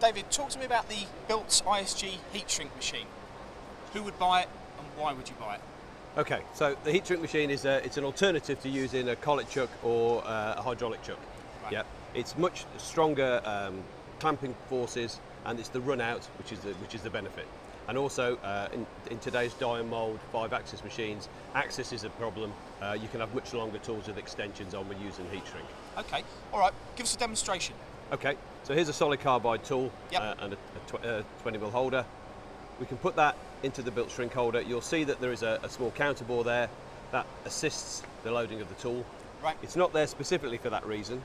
David, talk to me about the Built ISG heat shrink machine. Who would buy it and why would you buy it? Okay, so the heat shrink machine is it's an alternative to using a collet chuck or a hydraulic chuck. Right. Yeah, it's much stronger clamping forces, and it's the run out which is the benefit. And also in today's die and mould 5-axis machines, axis is a problem. You can have much longer tools with extensions on when using heat shrink. Okay, all right, give us a demonstration. Okay, so here's a solid carbide tool. Yep. And a 20mm holder. We can put that into the built shrink holder. You'll see that there is a small counterbore there that assists the loading of the tool. Right. It's not there specifically for that reason.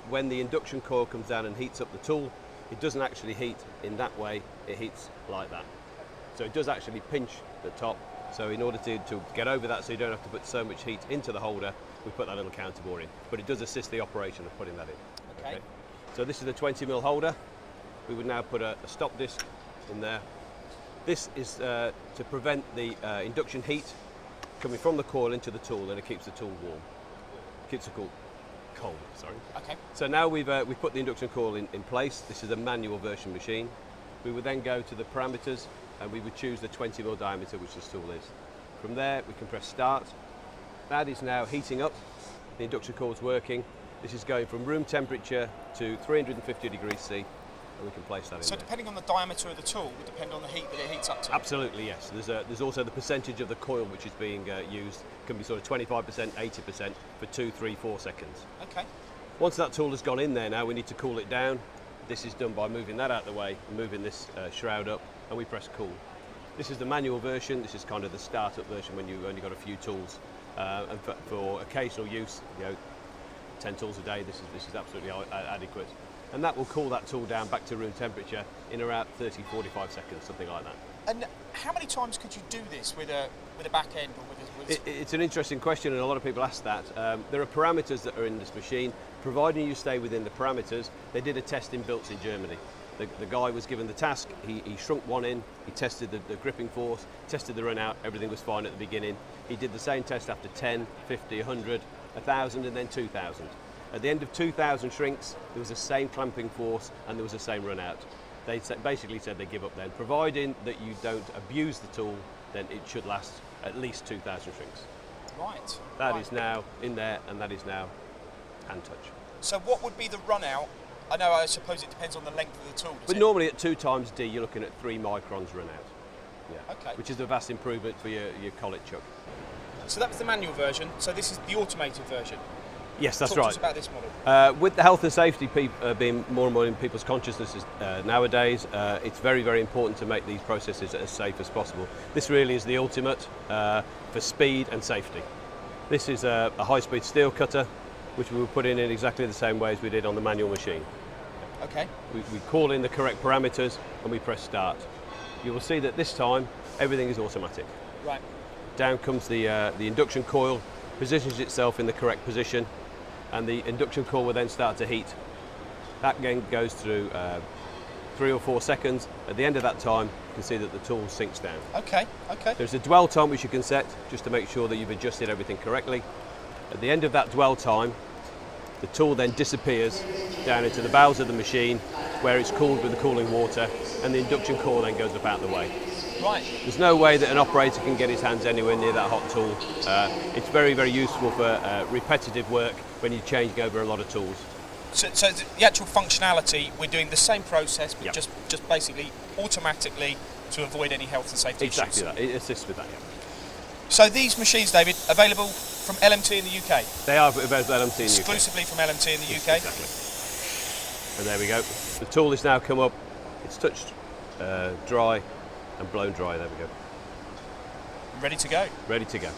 When the induction coil comes down and heats up the tool, it doesn't actually heat in that way, it heats like that. So it does actually pinch the top. So in order to get over that, so you don't have to put so much heat into the holder, we put that little counterbore in. But it does assist the operation of putting that in. Okay. So this is the 20mm holder. We would now put a stop disc in there. This is to prevent the induction heat coming from the coil into the tool, and it keeps the tool warm. Keeps the cool cold, sorry. Okay. So now we've put the induction coil in place. This is a manual version machine. We would then go to the parameters and we would choose the 20mm diameter, which this tool is. From there we can press start. That is now heating up. The induction coil is working. This is going from room temperature to 350 degrees C, and we can place that in So there. depending on the diameter of the tool would depend on the heat that it heats up to? Absolutely, yes. There's also the percentage of the coil which is being used. It can be sort of 25%, 80% for 2, 3, 4 seconds. Okay. Once that tool has gone in there now, we need to cool it down. This is done by moving that out of the way, moving this shroud up, and we press cool. This is the manual version. This is kind of the startup version when you've only got a few tools. And for occasional use, 10 tools a day, this is absolutely adequate. And that will cool that tool down back to room temperature in around 30, 45 seconds, something like that. And how many times could you do this with a back end or with a... It's an interesting question, and a lot of people ask that. There are parameters that are in this machine. Providing you stay within the parameters, they did a test in Built in Germany. The guy was given the task, he shrunk one in, he tested the gripping force, tested the run out, everything was fine at the beginning. He did the same test after 10, 50, 100, 1,000 and then 2,000. At the end of 2,000 shrinks, there was the same clamping force and there was the same run out. They basically said they give up then. Providing that you don't abuse the tool, then it should last at least 2,000 shrinks. Right. That is now in there, and that is now hand touch. So what would be the run out? I suppose it depends on the length of the tool, But normally at 2 times D, you're looking at 3 microns run out. Yeah. Okay. Which is a vast improvement for your collet chuck. So that was the manual version, so this is the automated version. Yes, that's Talk to right. us about this model. With the health and safety being more and more in people's consciousness nowadays, it's very, very important to make these processes as safe as possible. This really is the ultimate for speed and safety. This is a high-speed steel cutter, which we will put in exactly the same way as we did on the manual machine. Okay. We call in the correct parameters and we press start. You will see that this time everything is automatic. Right. Down comes the induction coil, positions itself in the correct position, and the induction coil will then start to heat. That again goes through 3 or 4 seconds. At the end of that time, you can see that the tool sinks down. Okay, okay. There's a dwell time which you can set just to make sure that you've adjusted everything correctly. At the end of that dwell time, the tool then disappears down into the bowels of the machine where it's cooled with the cooling water, and the induction coil then goes up out of the way. Right. There's no way that an operator can get his hands anywhere near that hot tool. It's very, very useful for repetitive work when you're changing over a lot of tools. So the actual functionality, we're doing the same process, but Yep. just basically automatically to avoid any health and safety Exactly issues. that. It assists with that. Yeah. So these machines, David, available from LMT in the UK? They are available at LMT in the UK. Exclusively from LMT in the UK? Exactly. And there we go. The tool has now come up. It's touched dry and blown dry. There we go. Ready to go? Ready to go.